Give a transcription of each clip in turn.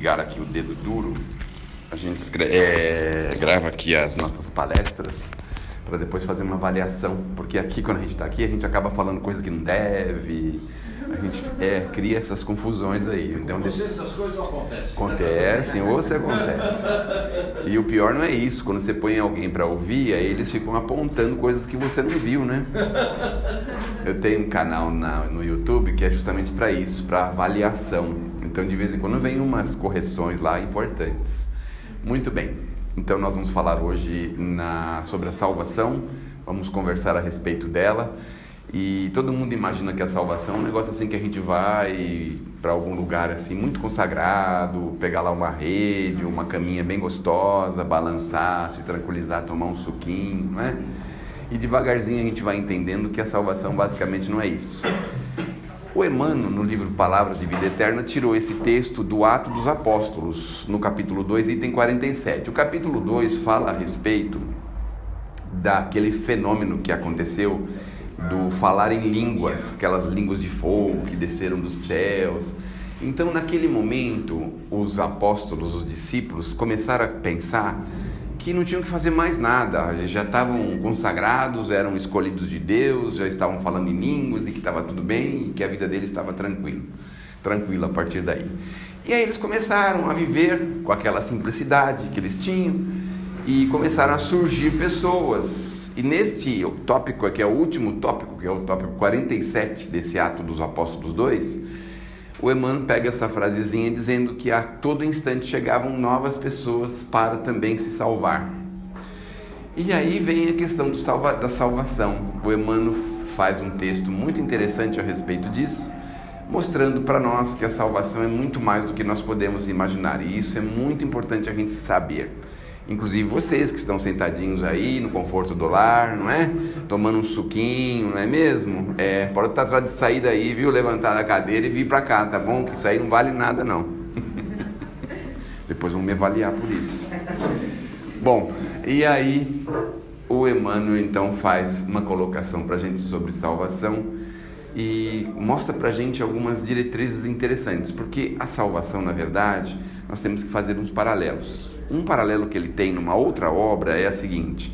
ligar aqui o dedo duro, a gente grava aqui as nossas palestras para depois fazer uma avaliação, porque aqui, quando a gente está aqui, a gente acaba falando coisas que não deve, a gente cria essas confusões aí. Então, essas coisas não acontecem. Acontecem, ou se acontece. E o pior não é isso, quando você põe alguém para ouvir, aí eles ficam apontando coisas que você não viu, né? Eu tenho um canal no YouTube que é justamente para isso, para avaliação. Então, de vez em quando vem umas correções lá importantes. Muito bem, então nós vamos falar hoje sobre a salvação, vamos conversar a respeito dela. E todo mundo imagina que a salvação é um negócio assim que a gente vai para algum lugar assim muito consagrado, pegar lá uma rede, uma caminha bem gostosa, balançar, se tranquilizar, tomar um suquinho, não é? E devagarzinho a gente vai entendendo que a salvação basicamente não é isso. O Emmanuel, no livro Palavras de Vida Eterna, tirou esse texto do Atos dos Apóstolos, no capítulo 2, item 47. O capítulo 2 fala a respeito daquele fenômeno que aconteceu do falar em línguas, aquelas línguas de fogo que desceram dos céus. Então, naquele momento, os apóstolos, os discípulos, começaram a pensar que não tinham que fazer mais nada, já estavam consagrados, eram escolhidos de Deus, já estavam falando em línguas e que estava tudo bem e que a vida deles estava tranquila a partir daí. E aí eles começaram a viver com aquela simplicidade que eles tinham e começaram a surgir pessoas. E neste tópico, que é o último tópico, que é o tópico 47 desse Ato dos Apóstolos 2, o Emmanuel pega essa frasezinha dizendo que a todo instante chegavam novas pessoas para também se salvar. E aí vem a questão da salvação. O Emmanuel faz um texto muito interessante a respeito disso, mostrando para nós que a salvação é muito mais do que nós podemos imaginar. E isso é muito importante a gente saber. Inclusive vocês que estão sentadinhos aí no conforto do lar, não é? Tomando um suquinho, não é mesmo? Pode estar atrás de sair daí, viu? Levantar da cadeira e vir para cá, tá bom? Que isso aí não vale nada, não. Depois vão me avaliar por isso. Bom, e aí o Emmanuel então faz uma colocação para a gente sobre salvação e mostra para a gente algumas diretrizes interessantes, porque a salvação, na verdade, nós temos que fazer uns paralelos. Um paralelo que ele tem numa outra obra é a seguinte: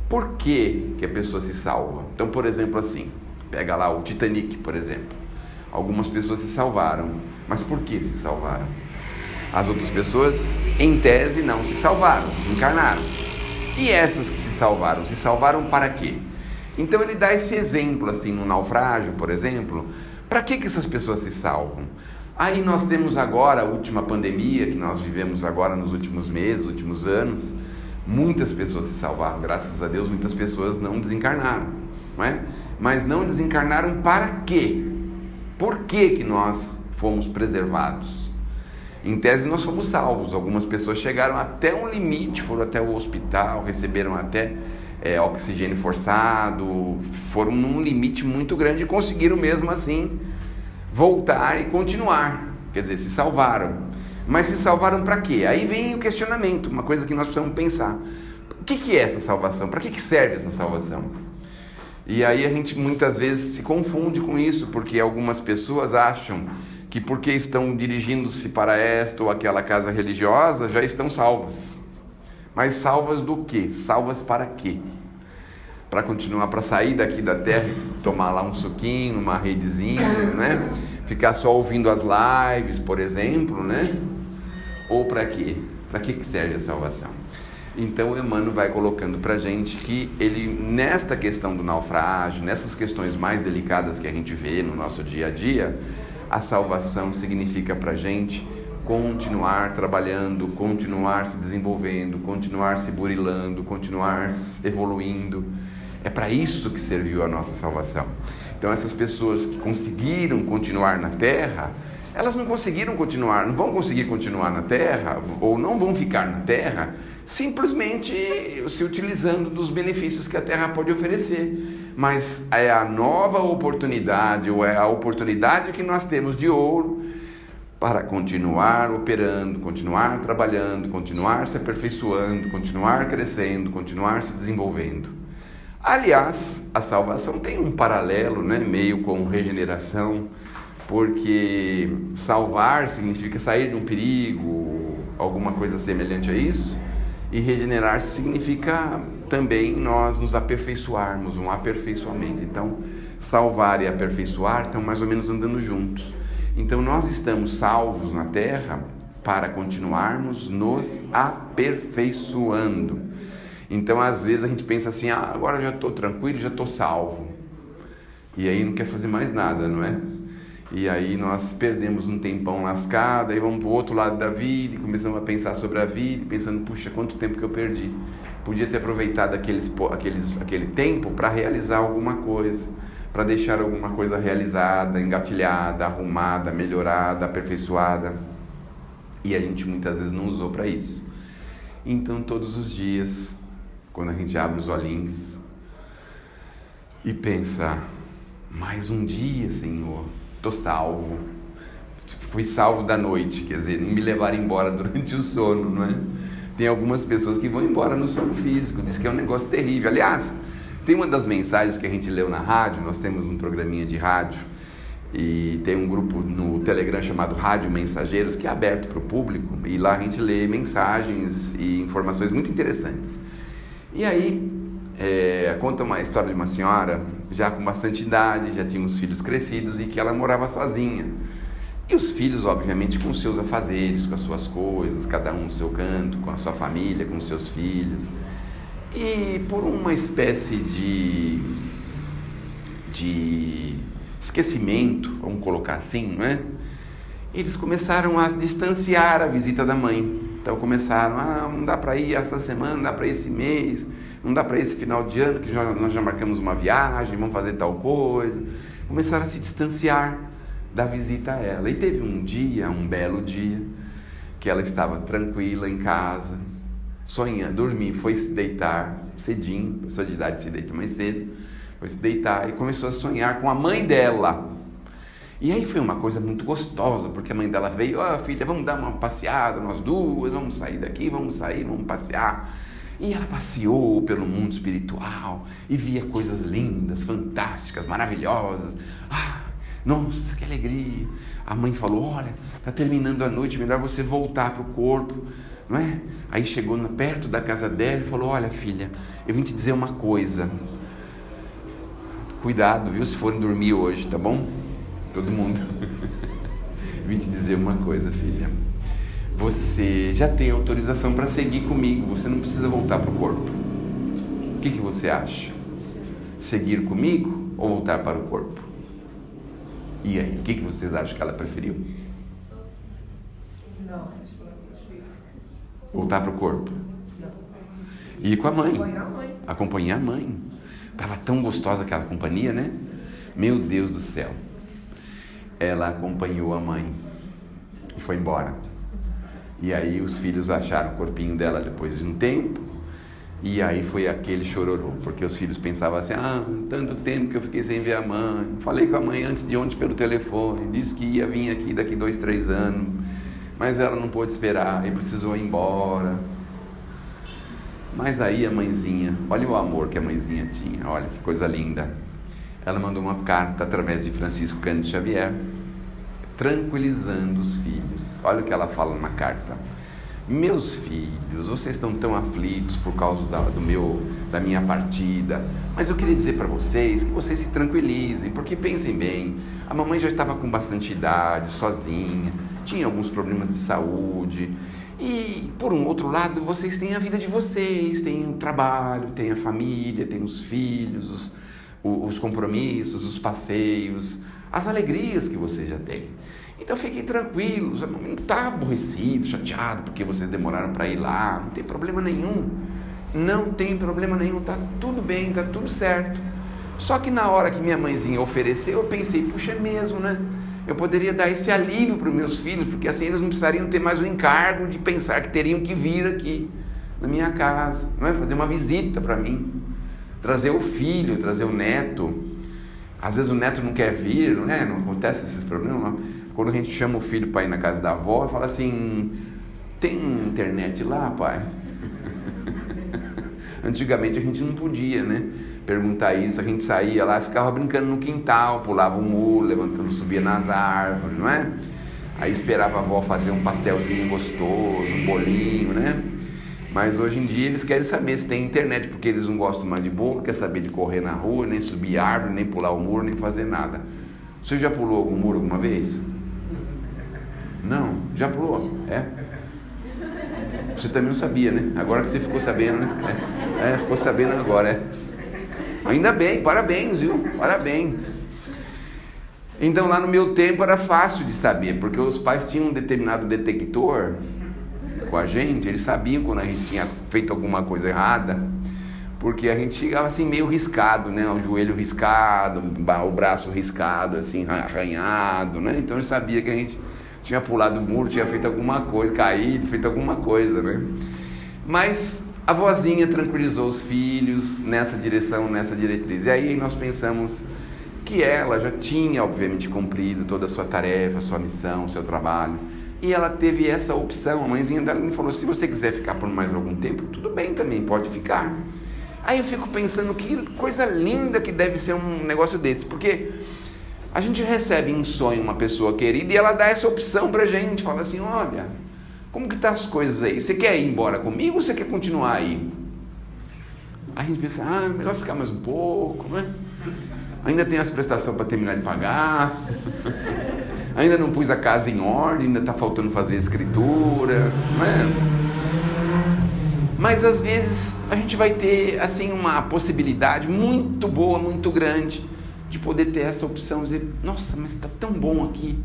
por que a pessoa se salva? Então, por exemplo, assim, pega lá o Titanic, por exemplo. Algumas pessoas se salvaram, mas por que se salvaram? As outras pessoas, em tese, não se salvaram, desencarnaram. E essas que se salvaram para quê? Então ele dá esse exemplo, assim, no naufrágio, por exemplo. Para que essas pessoas se salvam? Aí nós temos agora a última pandemia que nós vivemos agora nos últimos meses, últimos anos. Muitas pessoas se salvaram, graças a Deus, muitas pessoas não desencarnaram, não é? Mas não desencarnaram para quê? Por que nós fomos preservados? Em tese nós fomos salvos, algumas pessoas chegaram até um limite, foram até o hospital, receberam até oxigênio forçado, foram num limite muito grande e conseguiram mesmo assim voltar e continuar, quer dizer, se salvaram. Mas se salvaram para quê? Aí vem o questionamento, uma coisa que nós precisamos pensar. O que é essa salvação? Para que serve essa salvação? E aí a gente muitas vezes se confunde com isso, porque algumas pessoas acham que porque estão dirigindo-se para esta ou aquela casa religiosa, já estão salvas. Mas salvas do quê? Salvas para quê? Para continuar, para sair daqui da terra e tomar lá um suquinho, uma redezinha, né? Ficar só ouvindo as lives, por exemplo, né? Ou para quê? Para que serve a salvação? Então o Emmanuel vai colocando para a gente que ele, nesta questão do naufrágio, nessas questões mais delicadas que a gente vê no nosso dia a dia, a salvação significa para a gente continuar trabalhando, continuar se desenvolvendo, continuar se burilando, continuar evoluindo. É para isso que serviu a nossa salvação. Então essas pessoas que conseguiram continuar na Terra, elas não conseguiram continuar, não vão conseguir continuar na Terra, ou não vão ficar na Terra, simplesmente se utilizando dos benefícios que a Terra pode oferecer. Mas é a nova oportunidade, ou é a oportunidade que nós temos de ouro, para continuar operando, continuar trabalhando, continuar se aperfeiçoando, continuar crescendo, continuar se desenvolvendo. Aliás, a salvação tem um paralelo, né, meio com regeneração, porque salvar significa sair de um perigo, alguma coisa semelhante a isso, e regenerar significa também nós nos aperfeiçoarmos, um aperfeiçoamento. Então, salvar e aperfeiçoar estão mais ou menos andando juntos. Então, nós estamos salvos na Terra para continuarmos nos aperfeiçoando. Então, às vezes a gente pensa assim, agora eu já estou tranquilo, já estou salvo. E aí não quer fazer mais nada, não é? E aí nós perdemos um tempão lascado, aí vamos para o outro lado da vida e começamos a pensar sobre a vida, pensando, puxa, quanto tempo que eu perdi. Podia ter aproveitado aquele tempo para realizar alguma coisa, para deixar alguma coisa realizada, engatilhada, arrumada, melhorada, aperfeiçoada. E a gente muitas vezes não usou para isso. Então todos os dias, quando a gente abre os olhinhos e pensa, mais um dia, Senhor, estou salvo, fui salvo da noite, quer dizer, não me levaram embora durante o sono, não é? Tem algumas pessoas que vão embora no sono físico, diz que é um negócio terrível. Aliás, tem uma das mensagens que a gente leu na rádio, nós temos um programinha de rádio, e tem um grupo no Telegram chamado Rádio Mensageiros, que é aberto para o público, e lá a gente lê mensagens e informações muito interessantes. E aí, conta uma história de uma senhora, já com bastante idade, já tinha os filhos crescidos e que ela morava sozinha. E os filhos, obviamente, com os seus afazeres, com as suas coisas, cada um no seu canto, com a sua família, com os seus filhos. E por uma espécie de esquecimento, vamos colocar assim, não é? Eles começaram a distanciar a visita da mãe. Então começaram, não dá para ir essa semana, não dá para ir esse mês, não dá para ir esse final de ano, que nós já marcamos uma viagem, vamos fazer tal coisa. Começaram a se distanciar da visita a ela. E teve um dia, um belo dia, que ela estava tranquila em casa, sonhando, dormir, foi se deitar cedinho, pessoa de idade se deita mais cedo, foi se deitar e começou a sonhar com a mãe dela. E aí foi uma coisa muito gostosa, porque a mãe dela veio, filha, vamos dar uma passeada, nós duas, vamos sair daqui, vamos passear. E ela passeou pelo mundo espiritual e via coisas lindas, fantásticas, maravilhosas. Nossa, que alegria. A mãe falou, olha, está terminando a noite, melhor você voltar para o corpo, não é? Aí chegou perto da casa dela e falou, olha filha, eu vim te dizer uma coisa. Cuidado, viu, se forem dormir hoje, tá bom? Todo mundo. Vim te dizer uma coisa, filha. Você já tem autorização para seguir comigo. Você não precisa voltar para o corpo. O que você acha? Seguir comigo ou voltar para o corpo? E aí, o que vocês acham que ela preferiu? Não. Voltar para o corpo? Ir com a mãe. Acompanhar a mãe. Tava tão gostosa aquela companhia, né? Meu Deus do céu. Ela acompanhou a mãe e foi embora. E aí os filhos acharam o corpinho dela depois de um tempo. E aí foi aquele chororô, porque os filhos pensavam assim, tanto tempo que eu fiquei sem ver a mãe. Falei com a mãe antes de ontem pelo telefone, disse que ia vir aqui daqui 2, 3 anos. Mas ela não pôde esperar e precisou ir embora. Mas aí a mãezinha, olha o amor que a mãezinha tinha, olha que coisa linda. Ela mandou uma carta através de Francisco Cândido Xavier, tranquilizando os filhos. Olha o que ela fala numa carta. Meus filhos, vocês estão tão aflitos por causa da minha partida, mas eu queria dizer para vocês que vocês se tranquilizem, porque pensem bem, a mamãe já estava com bastante idade, sozinha, tinha alguns problemas de saúde, e por um outro lado, vocês têm a vida de vocês, têm o trabalho, têm a família, têm os filhos, os compromissos, os passeios, as alegrias que vocês já têm. Então fiquem tranquilos, não está aborrecido, chateado porque vocês demoraram para ir lá, não tem problema nenhum. Não tem problema nenhum, está tudo bem, está tudo certo. Só que na hora que minha mãezinha ofereceu, eu pensei, puxa, é mesmo, né? Eu poderia dar esse alívio para os meus filhos, porque assim eles não precisariam ter mais o encargo de pensar que teriam que vir aqui na minha casa, não é? Fazer uma visita para mim, trazer o filho, trazer o neto. Às vezes o neto não quer vir, não é? Não acontece esses problemas, não. Quando a gente chama o filho para ir na casa da avó, fala assim, tem internet lá, pai? Antigamente a gente não podia, né, perguntar isso. A gente saía lá, ficava brincando no quintal, pulava um muro, levantando, subia nas árvores, não é? Aí esperava a avó fazer um pastelzinho gostoso, um bolinho, né? Mas hoje em dia eles querem saber se tem internet, porque eles não gostam mais de bolo, quer saber de correr na rua, nem subir árvore, nem pular o muro, nem fazer nada. Você já pulou algum muro alguma vez? Não? Já pulou? É? Você também não sabia, né? Agora que você ficou sabendo, né? Ficou sabendo agora, Ainda bem, parabéns, viu? Parabéns. Então lá no meu tempo era fácil de saber, porque os pais tinham um determinado detector com a gente, eles sabiam quando a gente tinha feito alguma coisa errada, porque a gente chegava assim meio riscado, né? O joelho riscado, o braço riscado, assim, arranhado, né? Então ele sabia que a gente tinha pulado o muro, tinha feito alguma coisa, caído, feito alguma coisa, né? Mas a vozinha tranquilizou os filhos nessa direção, nessa diretriz. E aí nós pensamos que ela já tinha, obviamente, cumprido toda a sua tarefa, sua missão, seu trabalho. E ela teve essa opção. A mãezinha dela me falou, se você quiser ficar por mais algum tempo, tudo bem também, pode ficar. Aí eu fico pensando que coisa linda que deve ser um negócio desse, porque a gente recebe em sonho uma pessoa querida e ela dá essa opção pra gente, fala assim, olha, como que tá as coisas aí? Você quer ir embora comigo ou você quer continuar aí? Aí a gente pensa, melhor ficar mais um pouco, né? Ainda tem as prestações para terminar de pagar, ainda não pus a casa em ordem, ainda está faltando fazer a escritura, não é? Mas às vezes a gente vai ter assim uma possibilidade muito boa, muito grande, de poder ter essa opção, dizer, nossa, mas está tão bom aqui,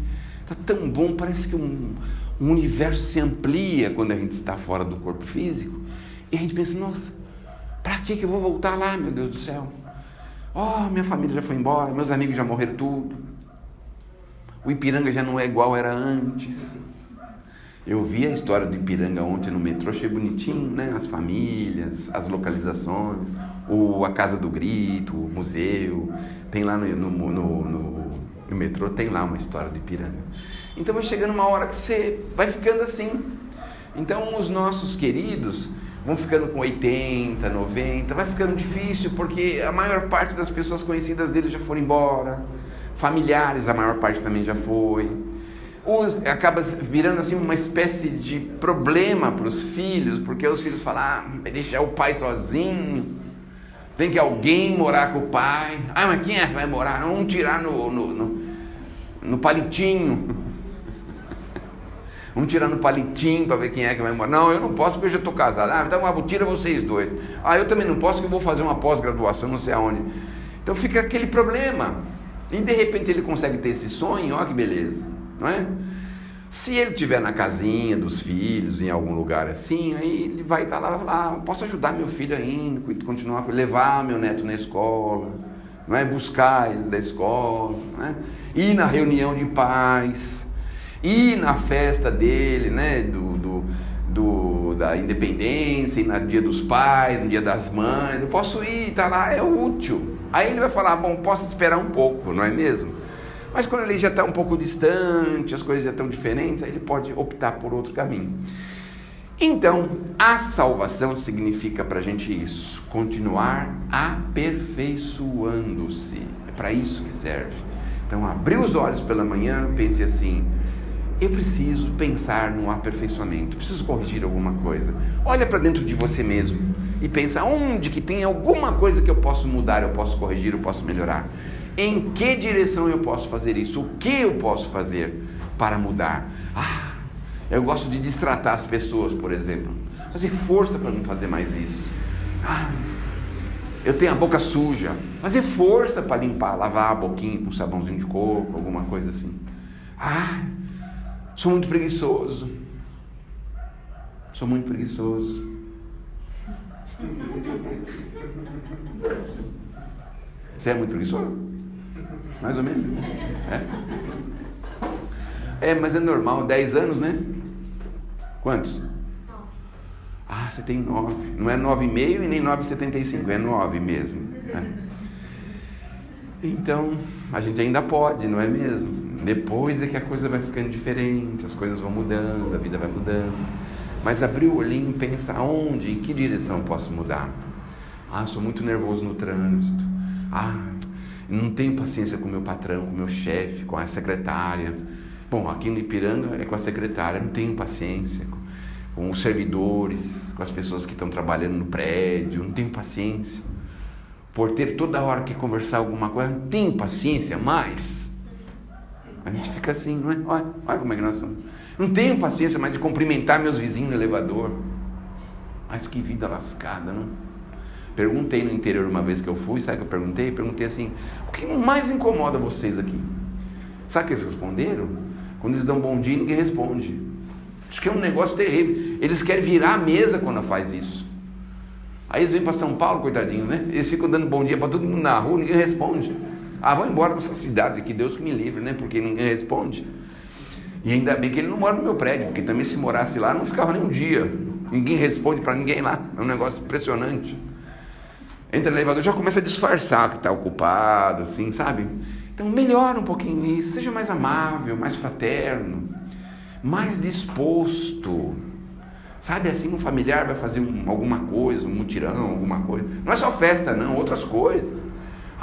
está tão bom, parece que um universo se amplia quando a gente está fora do corpo físico, e a gente pensa, nossa, para que eu vou voltar lá, meu Deus do céu? Minha família já foi embora, meus amigos já morreram tudo. O Ipiranga já não é igual era antes. Eu vi a história do Ipiranga ontem no metrô, achei bonitinho, né? As famílias, as localizações, a Casa do Grito, o museu. Tem lá no metrô, tem lá uma história do Ipiranga. Então vai chegando uma hora que você vai ficando assim. Então os nossos queridos vão ficando com 80, 90, vai ficando difícil porque a maior parte das pessoas conhecidas dele já foram embora, familiares a maior parte também já foi, acaba virando assim uma espécie de problema para os filhos, porque os filhos falam, vai deixar o pai sozinho, tem que alguém morar com o pai, mas quem é que vai morar? Vamos tirar no palitinho. Vamos tirar no palitinho para ver quem é que vai morar. Não, eu não posso porque eu já estou casado. Então tira vocês dois. Eu também não posso porque eu vou fazer uma pós-graduação não sei aonde. Então fica aquele problema. E de repente ele consegue ter esse sonho, olha que beleza, não é? Se ele estiver na casinha dos filhos, em algum lugar assim, aí ele vai estar lá, posso ajudar meu filho ainda, continuar, levar meu neto na escola, não é? Buscar ele da escola, não é? Ir na reunião de pais, ir na festa dele, né, da independência, ir no dia dos pais, no dia das mães, eu posso ir, tá lá, é útil. Aí ele vai falar, bom, posso esperar um pouco, não é mesmo? Mas quando ele já está um pouco distante, as coisas já estão diferentes, aí ele pode optar por outro caminho. Então, a salvação significa para a gente isso, continuar aperfeiçoando-se, é para isso que serve. Então, abrir os olhos pela manhã, pense assim, eu preciso pensar no aperfeiçoamento, preciso corrigir alguma coisa. Olha para dentro de você mesmo e pensa onde que tem alguma coisa que eu posso mudar, eu posso corrigir, eu posso melhorar. Em que direção eu posso fazer isso? O que eu posso fazer para mudar? Eu gosto de destratar as pessoas, por exemplo. Fazer força para não fazer mais isso. Eu tenho a boca suja. Fazer força para limpar, lavar a boquinha com sabãozinho de coco, alguma coisa assim. Sou muito preguiçoso. Sou muito preguiçoso. Você é muito preguiçoso? Mais ou menos. Mas é normal, 10 anos, né? Quantos? Você tem 9. Não é 9,5 e nem 9,75, é 9 mesmo. Né? Então, a gente ainda pode, não é mesmo? Depois é que a coisa vai ficando diferente, as coisas vão mudando, a vida vai mudando. Mas abrir o olhinho e pensa aonde, em que direção eu posso mudar. Sou muito nervoso no trânsito. Não tenho paciência com o meu patrão, com o meu chefe, com a secretária. Bom, aqui no Ipiranga é com a secretária, não tenho paciência. Com os servidores, com as pessoas que estão trabalhando no prédio, não tenho paciência. Porteiro toda hora quer conversar alguma coisa, não tenho paciência mais. A gente fica assim, não é? Olha como é que nós somos. Não tenho paciência mais de cumprimentar meus vizinhos no elevador. Mas que vida lascada, não? Perguntei no interior uma vez que eu fui, sabe o que eu perguntei? Perguntei assim, o que mais incomoda vocês aqui? Sabe o que eles responderam? Quando eles dão bom dia, ninguém responde. Acho que é um negócio terrível. Eles querem virar a mesa quando faz isso. Aí eles vêm para São Paulo, coitadinho, né? Eles ficam dando bom dia para todo mundo na rua, ninguém responde. Vão embora dessa cidade aqui, Deus que me livre, né? Porque ninguém responde. E ainda bem que ele não mora no meu prédio, porque também se morasse lá, não ficava nem um dia. Ninguém responde para ninguém lá. É um negócio impressionante. Entra no elevador, já começa a disfarçar que está ocupado, assim, sabe? Então melhora um pouquinho isso, seja mais amável, mais fraterno, mais disposto. Sabe assim, um familiar vai fazer alguma coisa, um mutirão, alguma coisa. Não é só festa não, outras coisas.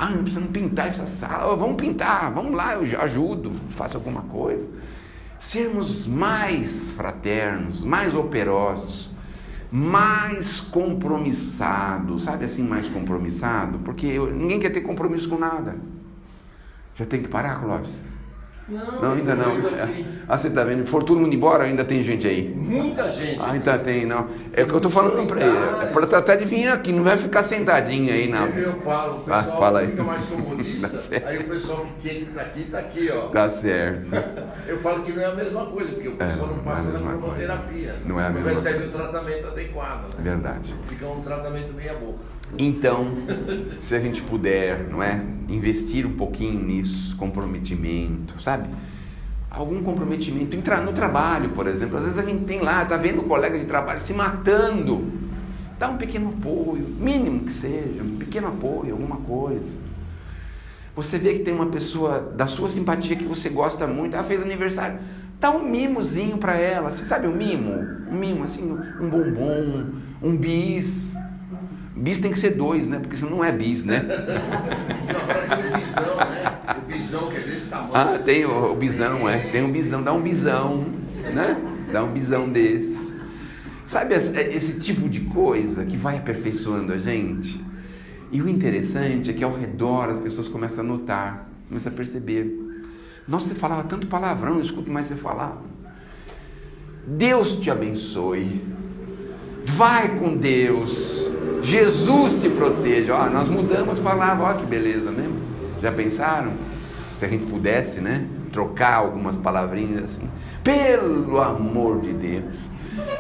Não precisamos pintar essa sala, vamos pintar, vamos lá, eu ajudo, faço alguma coisa. Sermos mais fraternos, mais operosos, mais compromissado, sabe assim, mais compromissado, porque ninguém quer ter compromisso com nada. Já tem que parar, Clóvis? Não, ainda não. Você está vendo? For todo mundo embora, ainda tem gente aí? Muita gente. Ainda tem, não. É o que eu estou falando para ele. É para tratar de vir aqui, não vai ficar sentadinho aí, não. Eu falo, o pessoal fala aí. fica mais comodista, aí o pessoal que quer está aqui, ó. Tá certo. Eu falo que não é a mesma coisa, porque o pessoal não passa na cromoterapia. Não é a mesma coisa. Não recebe o tratamento adequado. Né? É verdade. Fica um tratamento meia boca. Então, se a gente puder, não é, investir um pouquinho nisso, comprometimento, sabe? Algum comprometimento, entrar no trabalho, por exemplo. Às vezes a gente tem lá, tá vendo o colega de trabalho se matando. Dá um pequeno apoio, mínimo que seja, um pequeno apoio, alguma coisa. Você vê que tem uma pessoa da sua simpatia que você gosta muito, ela fez aniversário, dá um mimozinho para ela. Você sabe um mimo assim, um bombom, um bis. Bis tem que ser 2, né? Porque senão não é bis, né? Agora tem o bisão, né? O bisão que é desse tamanho. Tem o bisão, tem um bisão, dá um bisão, né? Dá um bisão desse. Sabe esse tipo de coisa que vai aperfeiçoando a gente? E o interessante é que ao redor as pessoas começam a notar, começam a perceber. Nossa, você falava tanto palavrão, eu escuto mais você falar. Deus te abençoe. Vai com Deus. Jesus te proteja. Nós mudamos a palavra, que beleza, né? Já pensaram? Se a gente pudesse, né? Trocar algumas palavrinhas assim. Pelo amor de Deus.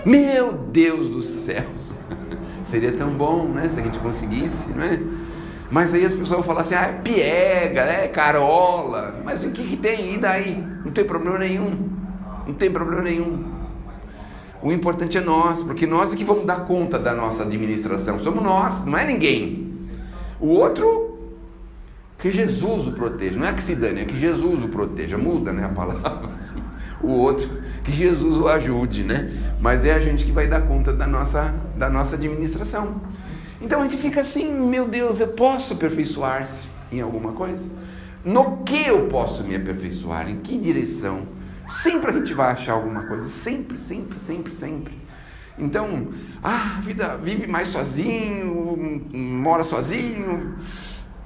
Meu Deus do céu. Seria tão bom, né? Se a gente conseguisse, né? Mas aí as pessoas vão falar assim, é piega, é carola. Mas o que tem? E daí? Não tem problema nenhum. Não tem problema nenhum. O importante é nós, porque nós é que vamos dar conta da nossa administração. Somos nós, não é ninguém. O outro, que Jesus o proteja. Não é que se dane, é que Jesus o proteja. Muda, né, a palavra. Assim. O outro, que Jesus o ajude, né? Mas é a gente que vai dar conta da nossa administração. Então a gente fica assim, meu Deus, eu posso aperfeiçoar-se em alguma coisa? No que eu posso me aperfeiçoar? Em que direção? Sempre a gente vai achar alguma coisa, sempre. Então, a vida vive mais sozinho, mora sozinho,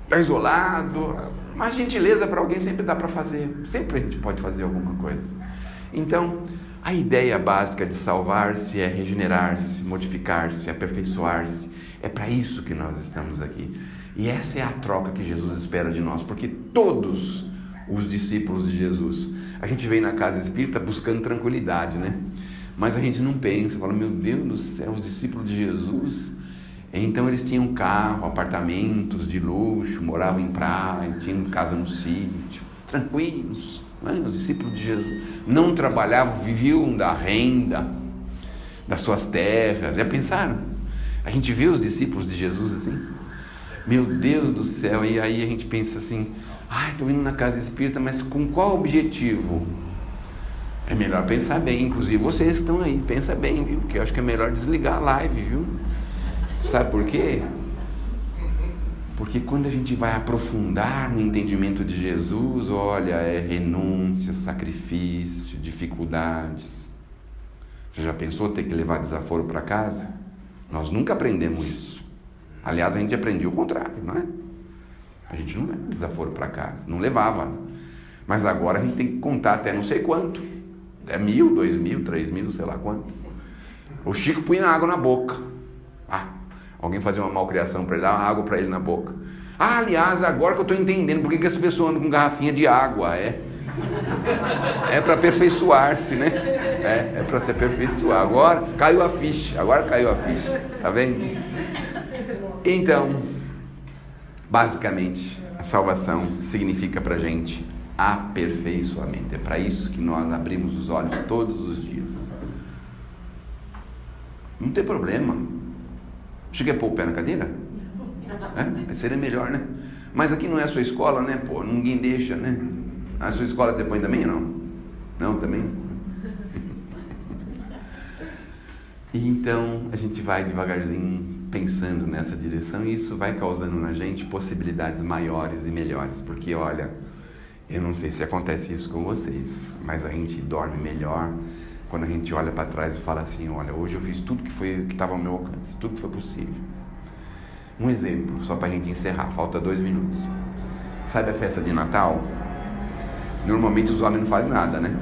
está isolado. Uma gentileza para alguém sempre dá para fazer, sempre a gente pode fazer alguma coisa. Então, a ideia básica de salvar-se é regenerar-se, modificar-se, aperfeiçoar-se. É para isso que nós estamos aqui. E essa é a troca que Jesus espera de nós, porque todos os discípulos de Jesus, a gente vem na casa espírita buscando tranquilidade, né? Mas a gente não pensa, fala, meu Deus do céu, os discípulos de Jesus, então eles tinham carro, apartamentos de luxo, moravam em praia, tinham casa no sítio, tranquilos, né? Os discípulos de Jesus não trabalhavam, viviam da renda das suas terras. Já pensaram? A gente vê os discípulos de Jesus assim, meu Deus do céu, e aí a gente pensa assim, estou indo na casa espírita, mas com qual objetivo? É melhor pensar bem, inclusive vocês que estão aí, pensa bem, viu? Porque eu acho que é melhor desligar a live, viu? Sabe por quê? Porque quando a gente vai aprofundar no entendimento de Jesus, olha, é renúncia, sacrifício, dificuldades. Você já pensou ter que levar desaforo para casa? Nós nunca aprendemos isso. Aliás, a gente aprendia o contrário, não é? A gente não leva desaforo para casa, não levava. Mas agora a gente tem que contar até não sei quanto. É 1.000, 2.000, 3.000, sei lá quanto. O Chico punha água na boca. Alguém fazia uma malcriação para ele, dar água para ele na boca. Aliás, agora que eu estou entendendo por que as pessoas andam com garrafinha de água. É para aperfeiçoar-se, né? É para se aperfeiçoar. Agora caiu a ficha. Tá vendo? Então, basicamente, a salvação significa para a gente aperfeiçoamento. É para isso que nós abrimos os olhos todos os dias. Não tem problema. Cheguei a pôr o pé na cadeira? Seria melhor, né? Mas aqui não é a sua escola, né? Pô, ninguém deixa, né? A sua escola você põe também ou não? Não, também? E então a gente vai devagarzinho pensando nessa direção e isso vai causando na gente possibilidades maiores e melhores. Porque, olha, eu não sei se acontece isso com vocês, mas a gente dorme melhor quando a gente olha para trás e fala assim, olha, hoje eu fiz tudo que estava ao meu alcance, tudo que foi possível. Um exemplo, só para a gente encerrar, falta 2 minutos. Sabe a festa de Natal? Normalmente os homens não fazem nada, né?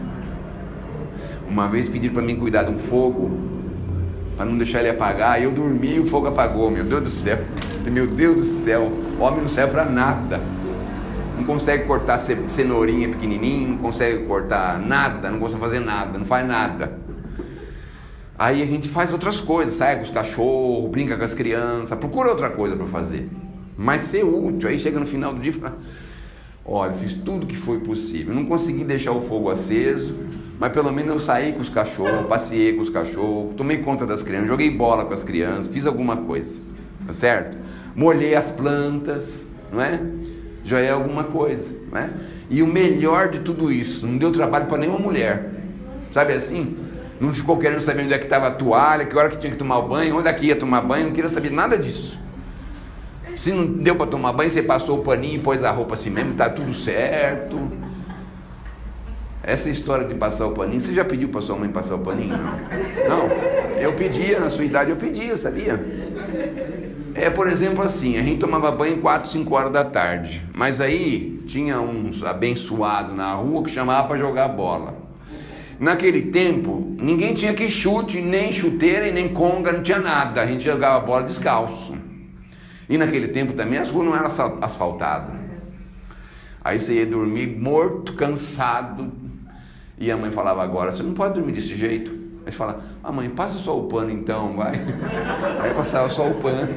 Uma vez pediram para mim cuidar de um fogo, para não deixar ele apagar, eu dormi e o fogo apagou, meu Deus do céu. O homem não serve para nada. Não consegue cortar cenourinha pequenininho, não consegue cortar nada, não consegue fazer nada, não faz nada. Aí a gente faz outras coisas, sai com os cachorros, brinca com as crianças, procura outra coisa para fazer. Mas ser útil, aí chega no final do dia e fala, olha, fiz tudo que foi possível, não consegui deixar o fogo aceso, mas pelo menos eu saí com os cachorros, passeei com os cachorros, tomei conta das crianças, joguei bola com as crianças, fiz alguma coisa, tá certo? Molhei as plantas, não é? Já é alguma coisa, né? E o melhor de tudo isso, não deu trabalho para nenhuma mulher, sabe assim? Não ficou querendo saber onde é que estava a toalha, que hora que tinha que tomar o banho, onde é que ia tomar banho, não queria saber nada disso. Se não deu para tomar banho, você passou o paninho e pôs a roupa assim mesmo, tá tudo certo. Essa história de passar o paninho, você já pediu para sua mãe passar o paninho? Não, eu pedia, na sua idade eu pedia, sabia? Por exemplo assim, a gente tomava banho 4, 5 horas da tarde, mas aí tinha uns abençoados na rua que chamava para jogar bola. Naquele tempo, ninguém tinha que chute, nem chuteira e nem conga, não tinha nada, a gente jogava bola descalço. E naquele tempo também as ruas não eram asfaltadas. Aí você ia dormir morto, cansado, e a mãe falava, agora você não pode dormir desse jeito. Aí você fala, mãe, passa só o pano então, vai. Aí passava só o pano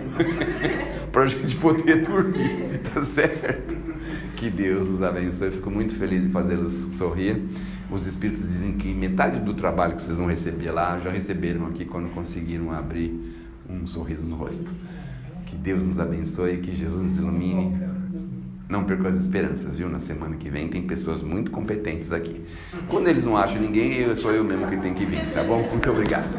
para a gente poder dormir, tá certo? Que Deus nos abençoe, eu fico muito feliz de fazê-los sorrir. Os espíritos dizem que metade do trabalho que vocês vão receber lá, já receberam aqui quando conseguiram abrir um sorriso no rosto. Que Deus nos abençoe, que Jesus nos ilumine. Não percam as esperanças, viu? Na semana que vem tem pessoas muito competentes aqui. Quando eles não acham ninguém, sou eu mesmo que tenho que vir, tá bom? Muito obrigado.